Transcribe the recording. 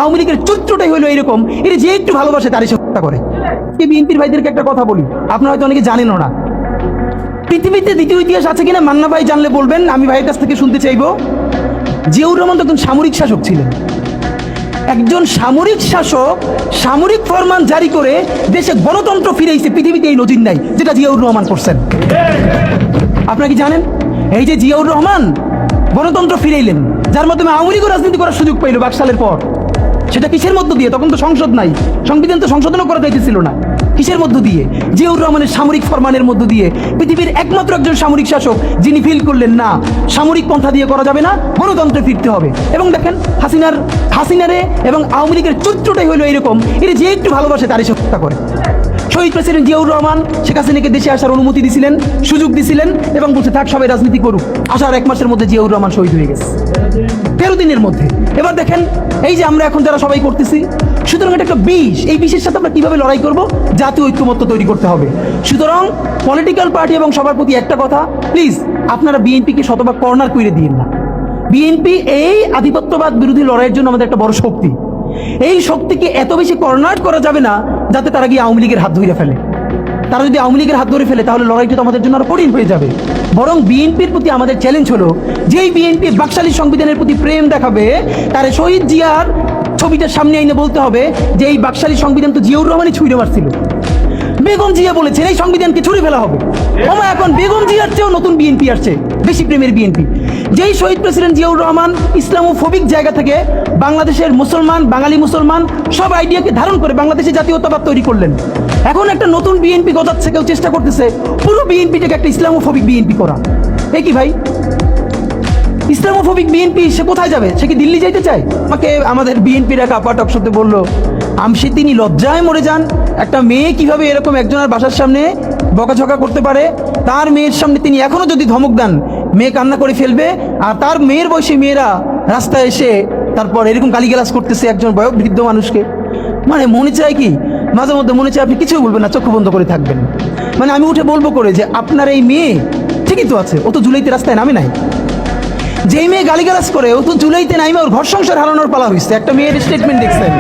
আওয়ামী লীগের চরিত্রটাই হলো এরকম, এটা যে একটু ভালোবাসে তারই সে হত্যা করে। বিএনপির ভাইদেরকে একটা কথা বলি, আপনারা হয়তো অনেকে জানেনও না। পৃথিবীতে দ্বিতীয় ইতিহাস আছে কিনা মান্না ভাই জানলে বলবেন, আমি ভাইয়ের কাছ থেকে শুনতে চাইবো। জিয়াউর রহমান তো একজন সামরিক শাসক ছিলেন। একজন সামরিক শাসক সামরিক ফরমান জারি করে দেশে গণতন্ত্র ফিরেছে, পৃথিবীতে এই নজির নাই যেটা জিয়াউর রহমান করছেন। আপনারা কি জানেন এই যে জিয়াউর রহমান গণতন্ত্র ফিরাইলেন, যার মাধ্যমে আওয়ামী লীগও রাজনীতি করার সুযোগ পাইল বাকশালের পর? সেটা কিসের মধ্য দিয়ে? তখন তো সংসদ নাই, সংবিধান তো সংশোধনও করা যাইতেছিল না। কিসের মধ্য দিয়ে? জিয়াউর রহমানের সামরিক ফরমানের মধ্য দিয়ে। পৃথিবীর একমাত্র একজন সামরিক শাসক যিনি ফিল করলেন না সামরিক পন্থা দিয়ে করা যাবে না, গণতন্ত্রে ফিরতে হবে। এবং দেখেন হাসিনারে এবং আওয়ামী লীগের চরিত্রটাই হলো এরকম, এটা যে একটু ভালোবাসে তারই সে হত্যা করে। শহীদ প্রেসিডেন্ট জিয়াউর রহমান শেখ হাসিনাকে দেশে আসার অনুমতি দিয়েছিলেন, সুযোগ দিয়েছিলেন এবং বলছে থাক সবাই রাজনীতি করুক। আসার 1 মাসের মধ্যে জিয়াউর রহমান শহীদ হয়ে গেছে, 13 দিনের মধ্যে। এবার দেখেন এই যে আমরা এখন যারা সবাই করতেছি, সুতরাং এটা একটা বিষ। এই বিষের সাথে আমরা কিভাবে লড়াই করব? জাতীয় ঐক্যমত্য তৈরি করতে হবে। সুতরাং পলিটিক্যাল পার্টি এবং সবার প্রতি একটা কথা, প্লিজ আপনারা বিএনপিকে শতভাগ কর্নার করে দিন না। বিএনপি এই আধিপত্যবাদ বিরোধী লড়াইয়ের জন্য আমাদের একটা বড় শক্তি। এই শক্তিকে এত বেশি কর্নার করা যাবে না যাতে তারা গিয়ে আওয়ামী লীগের হাত ধরে ফেলে। তারা যদি আওয়ামী লীগের হাত ধরে ফেলে তাহলে লড়াইটা তো আমাদের জন্য আরো কঠিন হয়ে যাবে। বরং বিএনপির প্রতি আমাদের চ্যালেঞ্জ হলো, যেই বিএনপি বাকশালী সংবিধানের প্রতি প্রেম দেখাবে তার শহীদ জিয়ার ছবিটার সামনে এনে বলতে হবে যে এই বাকশালী সংবিধান তো জিয়াউর রহমানই ছুঁড়ে মারছিল। বেগম জিয়া বলেছেন এই সংবিধানকে ছুঁড়ে ফেলা হবে। ওমা এখন বেগম জিয়ার চেয়েও নতুন বিএনপি আসছে, বেশি প্রেমের বিএনপি। যেই শহীদ প্রেসিডেন্ট জিয়াউর রহমান ইসলামোফোবিক জায়গা থেকে বাংলাদেশের মুসলমান, বাঙালি মুসলমান সব আইডিয়াকে ধারণ করে বাংলাদেশে জাতীয়তাবাদ তৈরি করলেন। এখন একটা নতুন বিএনপি গজাচ্ছে, কেউ চেষ্টা করতেছে পুরো বিএনপিটাকে একটা ইসলামোফোবিক বিএনপি করা। এ কি ভাই? ইসলামোফোবিক বিএনপি সে কোথায় যাবে? সে কি দিল্লি যাইতে চায়? আমাকে আমাদের বিএনপির এক আপা টকশোতে বললো, আমসি তিনি লজ্জায় মরে যান। একটা মেয়ে কিভাবে এরকম একজনের বাসার সামনে বকাঝকা করতে পারে? তার মেয়ের সামনে তিনি এখনো যদি ধমক দেন, মেয়ে কান্না করে ফেলবে। আর তার মেয়ের বয়সী মেয়েরা রাস্তায় এসে তারপর এরকম গালিগালাজ করতেছে একজন বয়োবৃদ্ধ মানুষকে। মানে মনে চায় কি, মাঝে মধ্যে মনে চায় আপনি কিছুই বলবেন না, চক্ষু বন্ধ করে থাকবেন। মানে আমি উঠে বলবো করে যে আপনার এই মেয়ে ঠিকই তো আছে, ও তো জুলাইতে রাস্তায় নামে নাই। যেই মেয়ে গালিগালাজ করে ও তো জুলাইতে নামে ওর ঘর সংসার হারানোর পালা হয়েছে। একটা মেয়ের স্টেটমেন্ট দেখছেন?